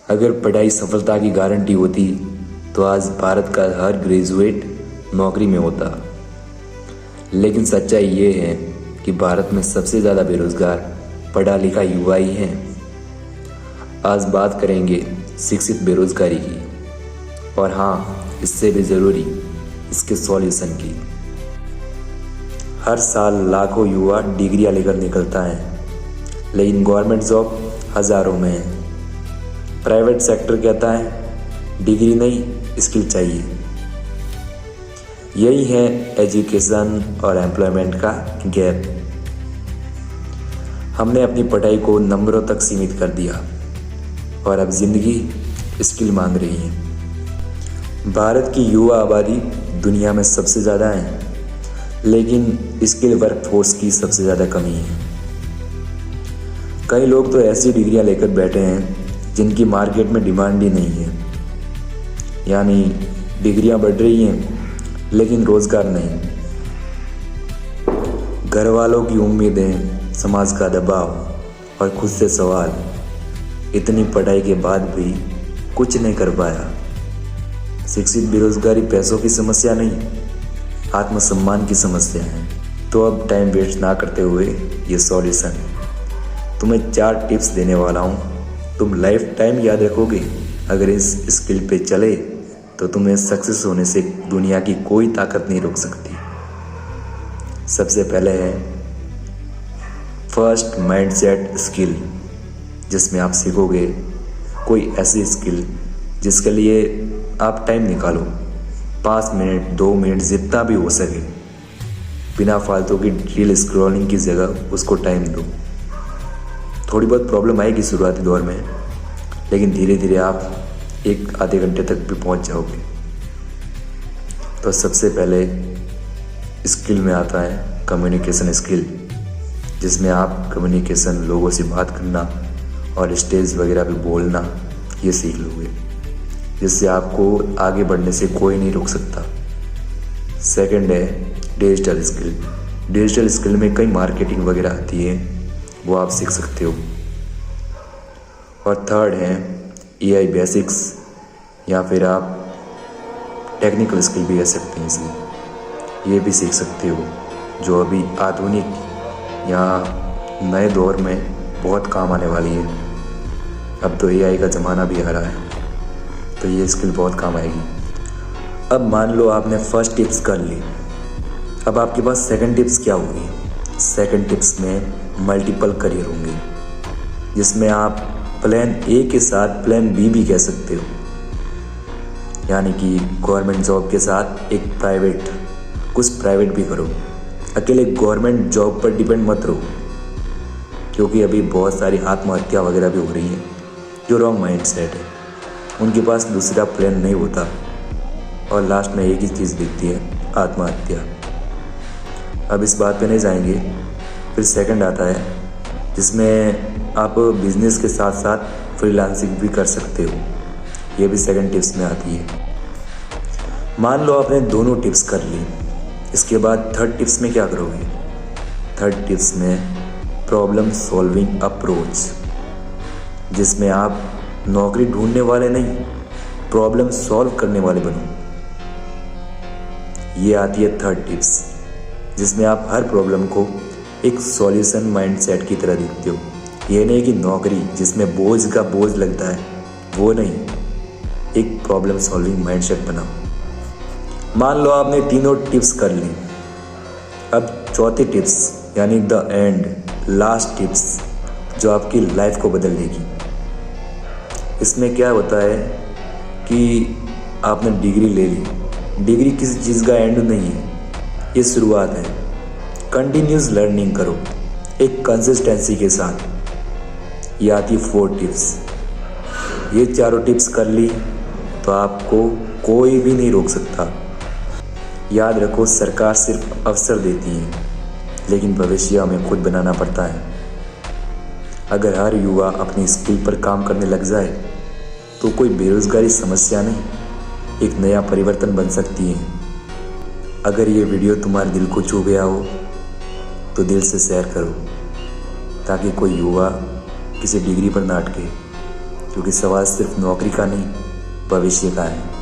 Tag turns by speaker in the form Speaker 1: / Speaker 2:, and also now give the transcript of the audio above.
Speaker 1: अगर पढ़ाई सफलता की गारंटी होती तो आज भारत का हर ग्रेजुएट नौकरी में होता। लेकिन सच्चाई ये है कि भारत में सबसे ज़्यादा बेरोजगार पढ़ा लिखा युवा ही हैं। आज बात करेंगे शिक्षित बेरोजगारी की, और हाँ, इससे भी ज़रूरी इसके सॉल्यूशन की। हर साल लाखों युवा डिग्रियां लेकर निकलता है, लेकिन गवर्नमेंट जॉब हज़ारों में है। प्राइवेट सेक्टर कहता है डिग्री नहीं, स्किल चाहिए। यही है एजुकेशन और एम्प्लॉयमेंट का गैप। हमने अपनी पढ़ाई को नंबरों तक सीमित कर दिया और अब जिंदगी स्किल मांग रही है। भारत की युवा आबादी दुनिया में सबसे ज़्यादा है, लेकिन स्किल वर्कफोर्स की सबसे ज़्यादा कमी है। कई लोग तो ऐसी डिग्रियां लेकर बैठे हैं जिनकी मार्केट में डिमांड ही नहीं है। यानी डिग्रियां बढ़ रही हैं लेकिन रोज़गार नहीं। घर वालों की उम्मीदें, समाज का दबाव और खुद से सवाल, इतनी पढ़ाई के बाद भी कुछ नहीं कर पाया। शिक्षित बेरोजगारी पैसों की समस्या नहीं, आत्मसम्मान की समस्या है। तो अब टाइम वेस्ट ना करते हुए ये सॉल्यूशन तुम्हें 4 टिप्स देने वाला हूँ। तुम लाइफ टाइम याद रखोगे। अगर इस स्किल पे चले तो तुम्हें सक्सेस होने से दुनिया की कोई ताकत नहीं रोक सकती। सबसे पहले है फर्स्ट माइंडसेट स्किल, जिसमें आप सीखोगे कोई ऐसी स्किल जिसके लिए आप टाइम निकालो, 5 मिनट 2 मिनट जितना भी हो सके। बिना फालतू की रील स्क्रॉलिंग की जगह उसको टाइम दो। थोड़ी बहुत प्रॉब्लम आएगी शुरुआती दौर में, लेकिन धीरे धीरे आप 1-आधे घंटे तक भी पहुंच जाओगे। तो सबसे पहले स्किल में आता है कम्युनिकेशन स्किल, जिसमें आप कम्युनिकेशन, लोगों से बात करना और स्टेज वगैरह पे बोलना, ये सीख लोगे, जिससे आपको आगे बढ़ने से कोई नहीं रोक सकता। सेकंड है डिजिटल स्किल। डिजिटल स्किल में कई मार्केटिंग वगैरह आती है, वो आप सीख सकते हो। और थर्ड है AI बेसिक्स, या फिर आप टेक्निकल स्किल भी कह सकते हैं इसे। ये भी सीख सकते हो, जो अभी आधुनिक या नए दौर में बहुत काम आने वाली है। अब तो AI का ज़माना भी आ रहा है, तो ये स्किल बहुत काम आएगी। अब मान लो आपने फर्स्ट टिप्स कर ली, अब आपके पास सेकंड टिप्स क्या होगी। सेकंड टिप्स में मल्टीपल करियर होंगे, जिसमें आप प्लान A के साथ प्लान B भी कह सकते हो। यानी कि गवर्नमेंट जॉब के साथ एक प्राइवेट, कुछ प्राइवेट भी करो। अकेले गवर्नमेंट जॉब पर डिपेंड मत रहो, क्योंकि अभी बहुत सारी आत्महत्या वगैरह भी हो रही हैं जो रॉन्ग माइंड सेट है। उनके पास दूसरा प्लान नहीं होता और लास्ट में एक ही चीज़ दिखती है, आत्महत्या। अब इस बात पे नहीं जाएंगे। फिर सेकंड आता है, जिसमें आप बिजनेस के साथ साथ फ्रीलांसिंग भी कर सकते हो। ये भी सेकंड टिप्स में आती है। मान लो आपने दोनों टिप्स कर ली, इसके बाद थर्ड टिप्स में क्या करोगे। थर्ड टिप्स में प्रॉब्लम सॉल्विंग अप्रोच, जिसमें आप नौकरी ढूंढने वाले नहीं, प्रॉब्लम सॉल्व करने वाले बनो। ये आती है थर्ड टिप्स, जिसमें आप हर प्रॉब्लम को एक सॉल्यूशन माइंडसेट की तरह देखते हो। ये नहीं कि नौकरी जिसमें बोझ का बोझ लगता है, वो नहीं, एक प्रॉब्लम सॉल्विंग माइंडसेट बनाओ। मान लो आपने तीनों टिप्स कर ली, अब चौथी टिप्स यानी द एंड, लास्ट टिप्स, जो आपकी लाइफ को बदल देगी। इसमें क्या होता है कि आपने डिग्री ले ली। डिग्री किसी चीज़ का एंड नहीं है, ये शुरुआत है। कंटिन्यूस लर्निंग करो एक कंसिस्टेंसी के साथ। ये आती 4 टिप्स। ये चारों टिप्स कर ली तो आपको कोई भी नहीं रोक सकता। याद रखो, सरकार सिर्फ अवसर देती है, लेकिन भविष्य हमें खुद बनाना पड़ता है। अगर हर युवा अपनी स्किल पर काम करने लग जाए तो कोई बेरोजगारी समस्या नहीं, एक नया परिवर्तन बन सकती है। अगर ये वीडियो तुम्हारे दिल को छू गया हो तो दिल से शेयर करो, ताकि कोई युवा किसी डिग्री पर ना अटके क्योंकि सवाल सिर्फ नौकरी का नहीं, भविष्य का है।